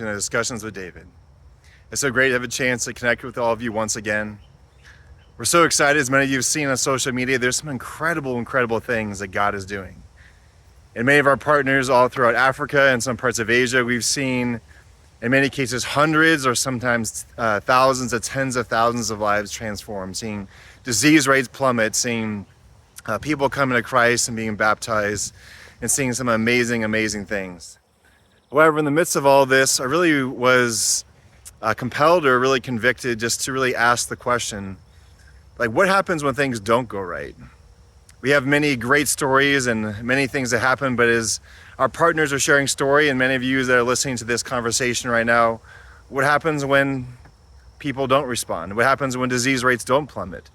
to the Discussions with David. It's so great to have a chance to connect with all of you once again. We're so excited, as many of you have seen on social media, there's some incredible things that God is doing. And many of our partners all throughout Africa and some parts of Asia, we've seen, in many cases, hundreds or sometimes thousands of tens of thousands of lives transformed, seeing disease rates plummet, seeing people coming to Christ and being baptized, and seeing some amazing things. However, in the midst of all this, I really was compelled or really convicted just to really ask the question, like, what happens when things don't go right? We have many great stories and many things that happen, but as our partners are sharing story, and many of you that are listening to this conversation right now, what happens when people don't respond? What happens when disease rates don't plummet?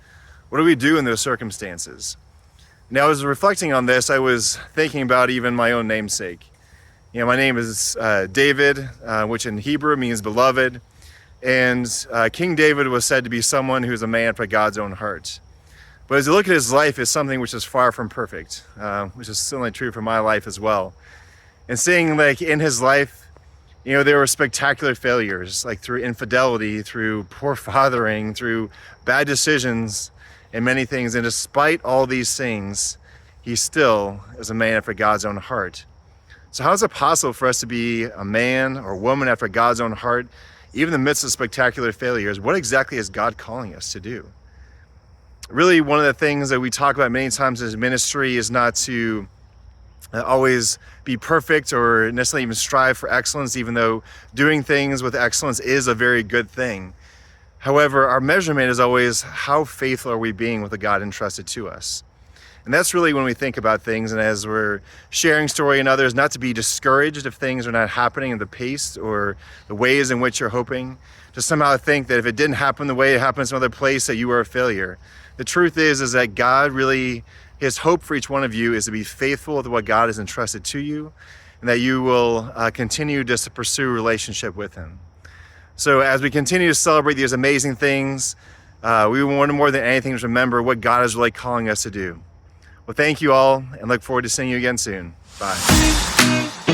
What do we do in those circumstances? Now, as reflecting on this, I was thinking about even my own namesake. You know, my name is David, which in Hebrew means beloved. And King David was said to be someone who's a man after God's own heart. But as you look at his life, it's something which is far from perfect, which is certainly true for my life as well. And seeing, like, in his life, you know, there were spectacular failures, like through infidelity, through poor fathering, through bad decisions, and many things. And despite all these things, he still is a man after God's own heart. So how is it possible for us to be a man or woman after God's own heart, even in the midst of spectacular failures? What exactly is God calling us to do? Really, one of the things that we talk about many times as ministry is not to always be perfect or necessarily even strive for excellence, even though doing things with excellence is a very good thing. However, our measurement is always how faithful are we being with the God entrusted to us. And that's really when we think about things, and as we're sharing story in others, not to be discouraged if things are not happening at the pace or the ways in which you're hoping, to somehow think that if it didn't happen the way it happened in some other place, that you were a failure. The truth is that God really, his hope for each one of you is to be faithful with what God has entrusted to you, and that you will continue just to pursue a relationship with him. So as we continue to celebrate these amazing things, we want more than anything to remember what God is really calling us to do. Well, thank you all, and look forward to seeing you again soon. Bye.